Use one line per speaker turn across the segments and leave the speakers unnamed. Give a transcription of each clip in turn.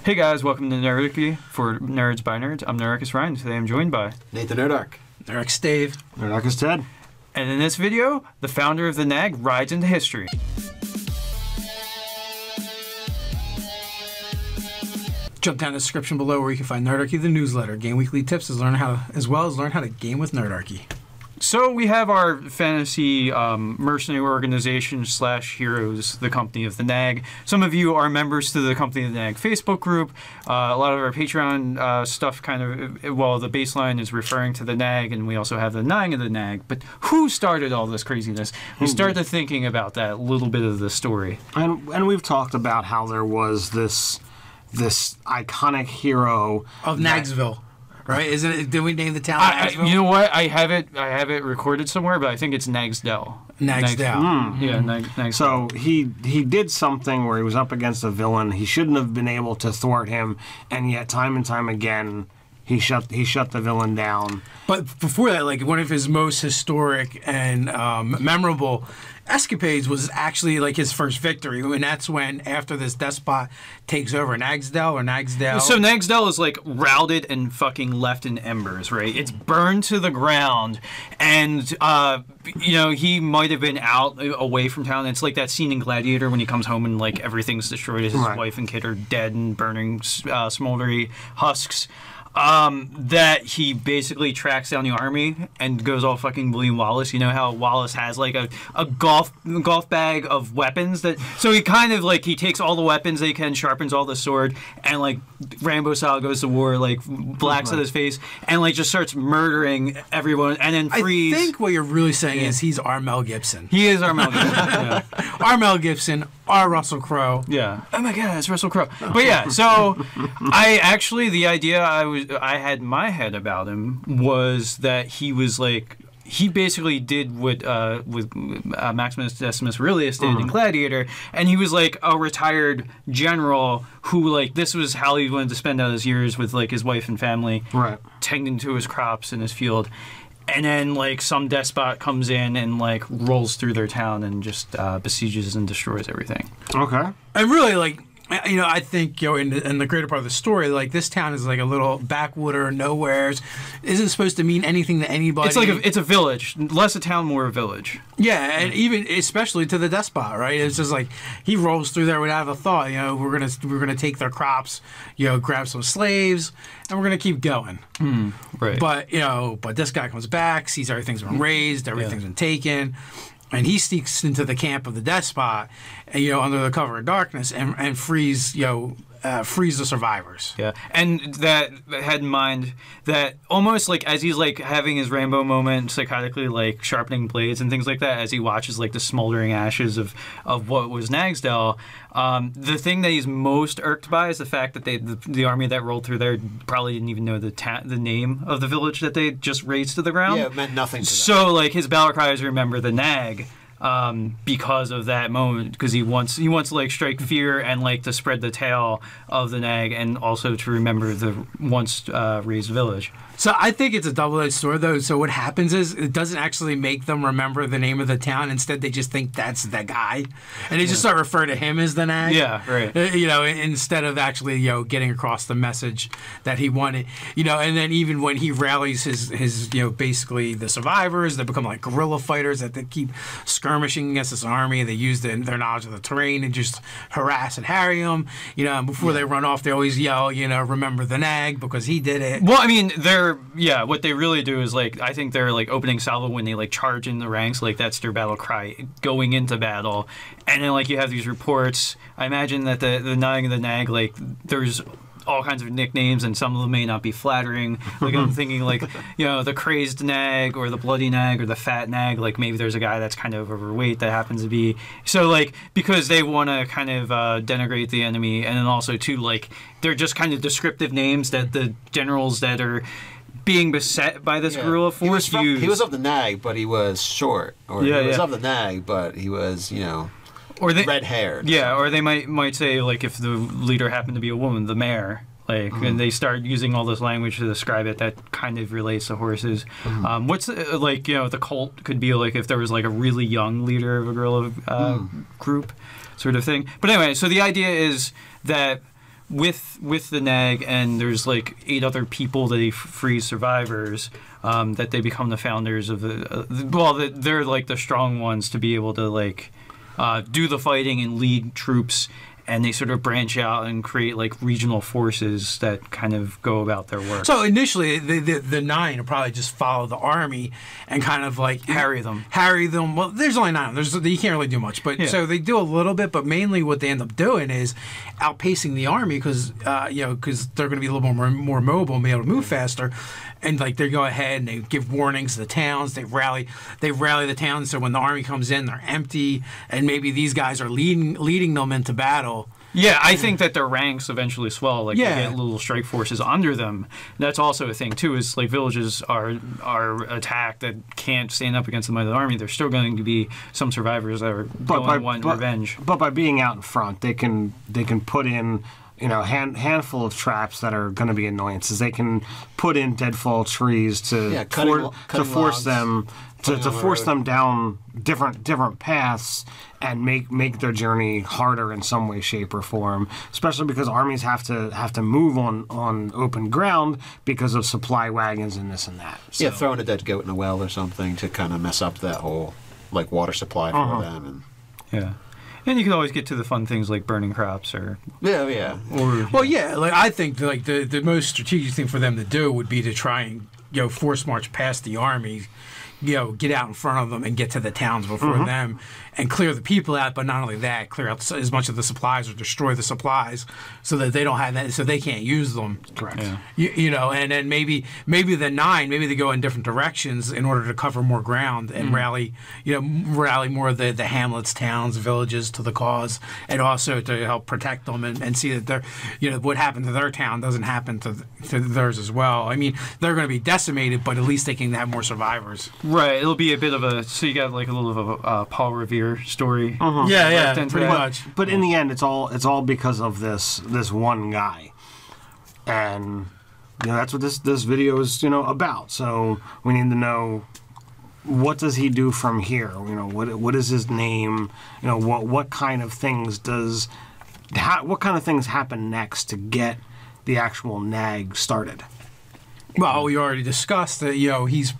Hey guys, welcome to Nerdicky for Nerds by Nerds. I'm Nerdikus Ryan. Today I'm joined by
Nathan Nerdark.
Nerdikus Dave.
Nerdikus Ted.
And in this video, the founder of the NAG rides into history.
Jump down in the description below where you can find Nerdarchy, the newsletter, gain weekly tips as well as learn how to game with Nerdarchy.
So we have our fantasy mercenary organization / heroes, the company of the NAG. Some of you are members to the company of the NAG Facebook group. A lot of our Patreon stuff kind of, well, the baseline is referring to the NAG, and we also have the 9 of the NAG. But who started all this craziness? We started thinking about that little bit of the story.
And we've talked about how there was this iconic hero
of Nagsville. Right? Isn't it? Did we name the town Nagsville?
You know what? I have it recorded somewhere, but I think it's Nagsdale.
Nagsdale.
Yeah, Nagsdale.
So he did something where he was up against a villain. He shouldn't have been able to thwart him, and yet time and time again he shut the villain down.
But before that, like one of his most historic and memorable escapades was actually like his first victory, and that's when after this despot takes over Nagsdale.
So Nagsdale is like routed and fucking left in embers, right? It's burned to the ground, and you know, he might have been out away from town. It's like that scene in Gladiator when he comes home and like everything's destroyed. His wife and kid are dead and burning smoldery husks. That he basically tracks down the army and goes all fucking William Wallace. You know how Wallace has like a golf bag of weapons so he kind of like he takes all the weapons that he can, sharpens all the sword, and like Rambo style goes to war, like blacks at his face, and like just starts murdering everyone, and then frees.
I think what you're really saying is he's our Mel Gibson.
He is our Mel Gibson. Yeah.
Our Mel Gibson, our Russell Crowe.
Yeah. Oh my God, it's Russell Crowe. But yeah, so the idea I had in my head about him was that he was like, he basically did what with Maximus Decimus Aurelius did in Gladiator, and he was like a retired general who like this was how he wanted to spend out his years with like his wife and family, tending to his crops in his field. And then, like, some despot comes in and, like, rolls through their town and just besieges and destroys everything.
Okay.
And really, like, you know, I think, you know, in the greater part of the story, like, this town is like a little backwooder, nowheres. Isn't supposed to mean anything to anybody.
It's like it's a village. Less a town, more a village.
Yeah, and even especially to the despot, right? It's just like he rolls through there without a thought. You know, we're gonna take their crops, you know, grab some slaves, and we're gonna keep going.
Right.
But you know, this guy comes back, sees everything's been razed, everything's been taken. And he sneaks into the camp of the despot, and, you know, under the cover of darkness, and frees, you know, frees the survivors.
Yeah, and that had in mind that almost like as he's like having his Rambo moment, psychotically like sharpening blades and things like that, as he watches like the smoldering ashes of what was Nagsdale. The thing that he's most irked by is the fact that the army that rolled through there probably didn't even know the name of the village that they just razed to the ground.
Yeah, it meant nothing to them.
So like his battle cry is "Remember the NAG." Because of that moment, because he wants to like strike fear and like to spread the tale of the NAG, and also to remember the once raised village.
So I think it's a double-edged sword, though. So what happens is it doesn't actually make them remember the name of the town. Instead, they just think that's the guy, and they just start referring to him as the NAG.
Yeah, right.
You know, instead of actually, you know, getting across the message that he wanted. You know, and then even when he rallies his you know, basically the survivors, they become like guerrilla fighters that they keep skirmishing against this army. They use their knowledge of the terrain and just harass and harry them. You know, and before they run off, they always yell, you know, "Remember the NAG," because he did it.
Well, I mean, what they really do is like, I think they're like opening salvo when they like charge in the ranks, like that's their battle cry going into battle. And then like you have these reports. I imagine that the 9 of the NAG, like there's all kinds of nicknames, and some of them may not be flattering. Like I'm thinking like, you know, the crazed NAG or the bloody NAG or the fat NAG. Like maybe there's a guy that's kind of overweight that happens to be. So like, because they want to kind of denigrate the enemy, and then also too like they're just kind of descriptive names that the generals that are being beset by this guerrilla force use.
He was of the NAG, but he was short. Or he was of the NAG, but he was, you know, red-haired.
Yeah, or they might say, like, if the leader happened to be a woman, the mare. Like, and they start using all this language to describe it that kind of relates to horses. What's, like, you know, the cult could be, like, if there was, like, a really young leader of a guerrilla group sort of thing. But anyway, so the idea is that with the NAG, and there's like 8 other people that he frees survivors. That they become the founders of they're like the strong ones to be able to like do the fighting and lead troops, and they sort of branch out and create like regional forces that kind of go about their work.
So initially, the 9 will probably just follow the army and kind of like
harry them.
Well, there's only 9. You can't really do much, but so they do a little bit. But mainly, what they end up doing is outpacing the army because they're going to be a little more mobile and be able to move faster. And like they go ahead and they give warnings to the towns. They rally the towns. So when the army comes in, they're empty, and maybe these guys are leading them into battle.
Yeah, I think that their ranks eventually swell. Like they get little strike forces under them. That's also a thing too. Is like villages are attacked that can't stand up against the might of the army. There's still going to be some survivors that are going to want revenge.
But by being out in front, they can put in, you know, handful of traps that are going to be annoyances. They can put in deadfall trees to force them down different paths and make their journey harder in some way, shape, or form. Especially because armies have to move on open ground because of supply wagons and this and that. So.
Yeah, throwing a dead goat in a well or something to kind of mess up that whole like water supply for them. And
And you can always get to the fun things like burning crops or...
Yeah.
Like I think like the most strategic thing for them to do would be to try and, you know, force march past the army, you know, get out in front of them and get to the towns before them and clear the people out. But not only that, clear out as much of the supplies or destroy the supplies so that they don't have that, so they can't use them.
Correct.
Yeah.
You know, and then maybe the 9, maybe they go in different directions in order to cover more ground and rally more of the hamlets, towns, villages to the cause, and also to help protect them and see that they're, you know, what happened to their town doesn't happen to theirs as well. I mean, they're going to be decimated, but at least they can have more survivors.
Right. It'll be a bit of a... So you got like a little of a Paul Revere story.
Yeah, pretty much.
But in the end, it's all because of this one guy, and you know that's what this video is, you know, about. So we need to know, what does he do from here? You know, what is his name? You know, what kind of things happen next to get the actual NAG started?
Well, we already discussed that. You know, he's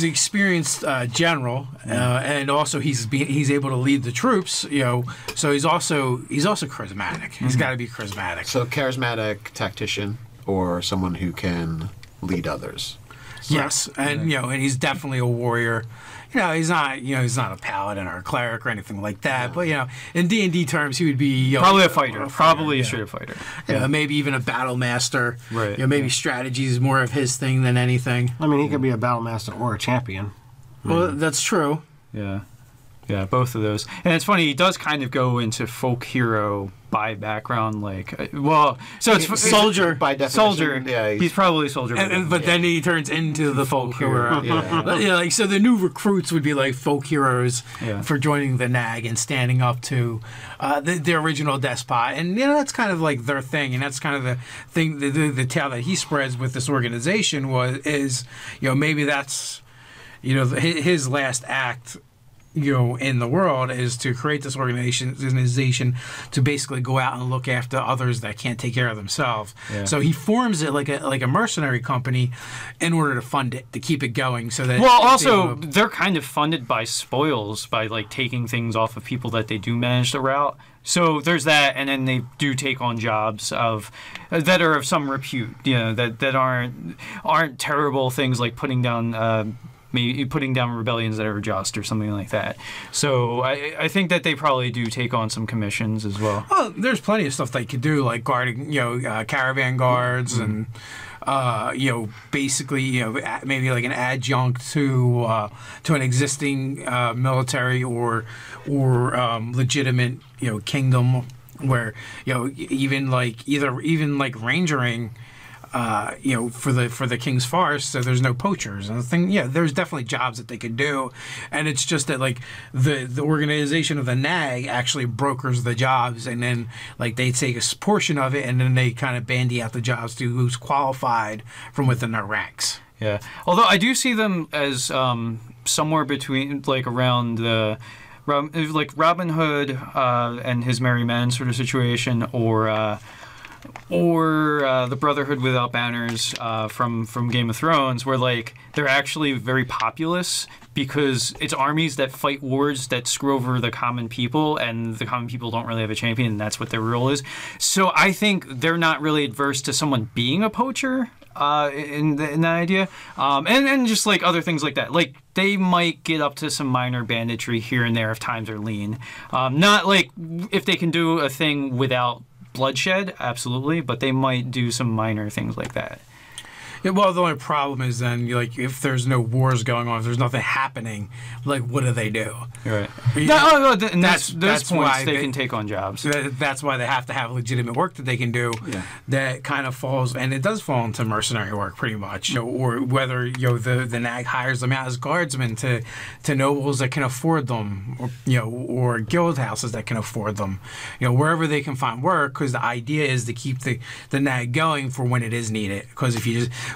experienced general, and also he's able to lead the troops. You know, so he's also charismatic. He's got to be charismatic.
So charismatic tactician or someone who can lead others.
Yes, and you know, and he's definitely a warrior. You know, he's not a paladin or a cleric or anything like that. No. But you know, in D&D terms, he would be, you know,
probably a fighter, probably a straight fighter.
Yeah, maybe even a battle master.
Right.
You know, maybe strategy is more of his thing than anything.
I mean, he could be a battle master or a champion.
Well, that's true.
Yeah, both of those. And it's funny, he does kind of go into folk hero by background, like, so it's
soldier
by definition.
Soldier,
yeah,
he's probably a soldier,
but then he turns into the folk hero. Yeah, like, so the new recruits would be like folk heroes for joining the NAG and standing up to the original despot, and you know, that's kind of like their thing, and that's kind of the thing, the tale that he spreads with this organization is, you know, maybe that's, you know, his last act, you know, in the world is to create this organization to basically go out and look after others that can't take care of themselves. Yeah. So he forms it like a mercenary company in order to fund it, to keep it going. So that
they're kind of funded by spoils, by like taking things off of people that they do manage to rout. So there's that, and then they do take on jobs that are of some repute, you know, that aren't terrible things like putting down rebellions that are just or something like that. So I think that they probably do take on some commissions as well.
Well, there's plenty of stuff they could do, like guarding, you know, caravan guards and, you know, basically, you know, maybe like an adjunct to an existing military or legitimate, you know, kingdom where, you know, even like rangering. You know, for the King's Forest, so there's no poachers and the thing. Yeah, there's definitely jobs that they could do, and it's just that like the organization of the NAG actually brokers the jobs, and then like they take a portion of it, and then they kind of bandy out the jobs to who's qualified from within their ranks.
Yeah, although I do see them as somewhere between, like, around the like Robin Hood and his merry men sort of situation, or the Brotherhood without banners from Game of Thrones, where like they're actually very populous because it's armies that fight wars that screw over the common people, and the common people don't really have a champion, and that's what their role is. So I think they're not really adverse to someone being a poacher in that idea, and just like other things like that. Like they might get up to some minor banditry here and there if times are lean. Not like if they can do a thing without bloodshed, absolutely, but they might do some minor things like that.
Yeah, well, the only problem is then, like, if there's no wars going on, if there's nothing happening, like, what do they do?
Right.
And
that's points why they can take on jobs.
That's why they have to have legitimate work that they can do. Yeah. That kind of falls, and it does fall into mercenary work pretty much. Or whether the NAG hires them out as guardsmen to nobles that can afford them, or guild houses that can afford them. Wherever they can find work, because the idea is to keep the NAG going for when it is needed. Because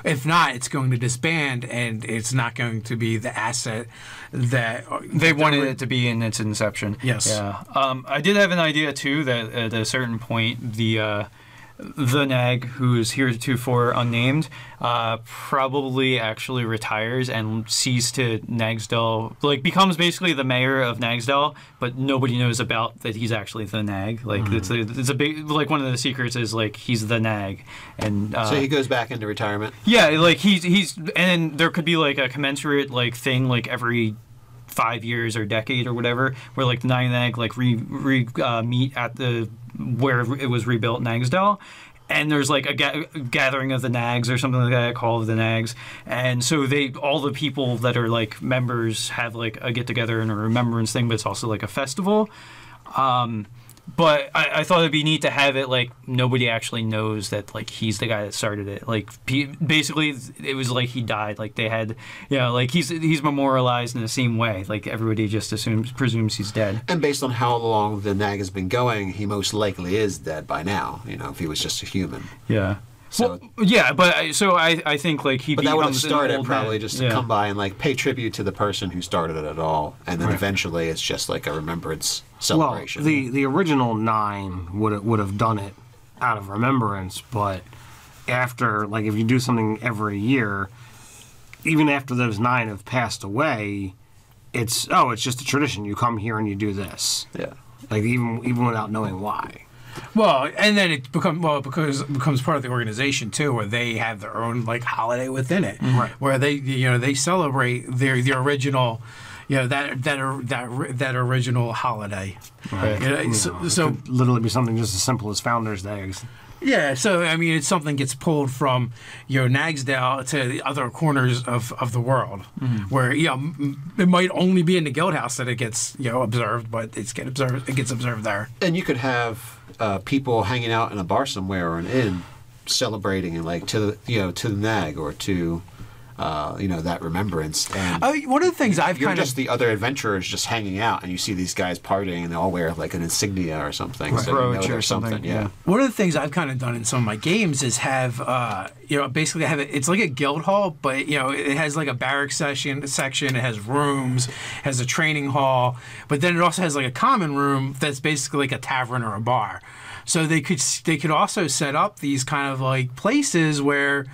if not, it's going to disband, and it's not going to be the asset that
they wanted it to be in its inception.
Yes.
Yeah. I did have an idea too that at a certain point the NAG, who is heretofore unnamed, probably actually retires and ceases to Nagsdell, like becomes basically the mayor of Nagsdell, but nobody knows about that he's actually the NAG. Like it's a big, like one of the secrets is like he's the NAG, and
so he goes back into retirement.
Yeah, like he's and there could be like a commensurate like thing like every 5 years or decade or whatever, where like the NAG like meet at the where it was rebuilt, Nagsdell, and there's like a gathering of the NAGs or something like that, call of the NAGs, and so all the people that are like members have like a get together and a remembrance thing, but it's also like a festival. But I thought it'd be neat to have it like nobody actually knows that like he's the guy that started it. Like basically, it was like he died. Like they had, like he's memorialized in the same way. Like everybody just presumes he's dead.
And based on how long the NAG has been going, he most likely is dead by now. If he was just a human.
Yeah. So, yeah, but I think like he.
But that would have started probably just to come by and like pay tribute to the person who started it at all, and then eventually it's just like a remembrance celebration.
Well, the original 9 would have done it out of remembrance, but after like if you do something every year, even after those 9 have passed away, it's just a tradition. You come here and you do this.
Yeah.
Like even without knowing why.
Well, and then it becomes part of the organization too, where they have their own like holiday within it,
right?
Where they celebrate the original, that original holiday.
Right.
So
it could literally be something just as simple as Founders Day.
Yeah, so I mean, it's something gets pulled from Nagsdale to the other corners of the world, where it might only be in the guild house that it gets observed, but it gets observed there.
And you could have people hanging out in a bar somewhere or an inn, celebrating and like to the NAG or to that remembrance. And
one of the things
you're just the other adventurers just hanging out, and you see these guys partying, and they all wear like an insignia or something,
brooch or something. Yeah.
One of the things I've kind of done in some of my games is have basically have it's like a guild hall, but it has like a barracks section. It has rooms, has a training hall, but then it also has like a common room that's basically like a tavern or a bar. So they could also set up these kind of like places where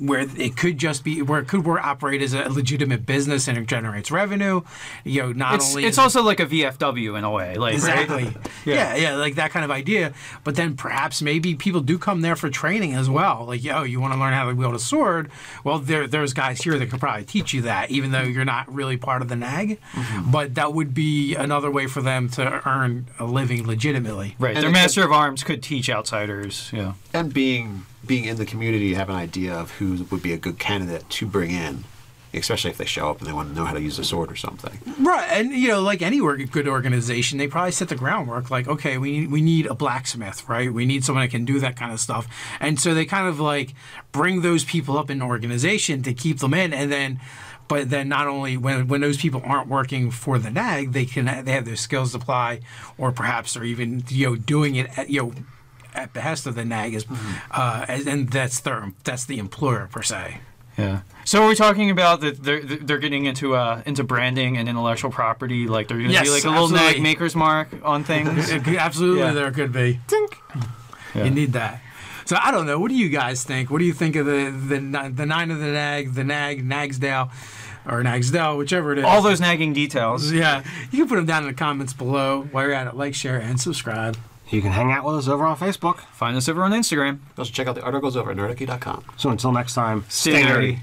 where it could operate as a legitimate business and it generates revenue.
It's also like a VFW in a way, like
exactly.
Right?
Yeah, like that kind of idea. But then perhaps maybe people do come there for training as well. Like, you want to learn how to wield a sword? Well, there's guys here that could probably teach you that, even though you're not really part of the NAG. But that would be another way for them to earn a living legitimately.
Right.
And
their master of arms could teach outsiders. Yeah.
And being in the community, you have an idea of who would be a good candidate to bring in, especially if they show up and they want to know how to use a sword or something.
Right, and like any good organization, they probably set the groundwork. Like, okay, we need a blacksmith, right? We need someone that can do that kind of stuff, and so they kind of like bring those people up in the organization to keep them in, and then. But then not only when those people aren't working for the NAG, they have their skills to apply, or perhaps they're even doing it at behest of the NAG, and that's the employer per se.
Yeah. So are we talking about that they're getting into branding and intellectual property? Like they're going to be like a little NAG maker's mark on things?
Absolutely, there could be. Tink. Yeah. You need that. So I don't know. What do you guys think? What do you think of the 9 of the NAG, the NAG, Nagsdale, or Nagsdale, whichever it is?
All those nagging details.
Yeah. You can put them down in the comments below. While you're at it, like, share, and subscribe.
You can hang out with us over on Facebook.
Find us over on Instagram.
Also check out the articles over at nerdicky.com.
So until next time,
stay nerdy.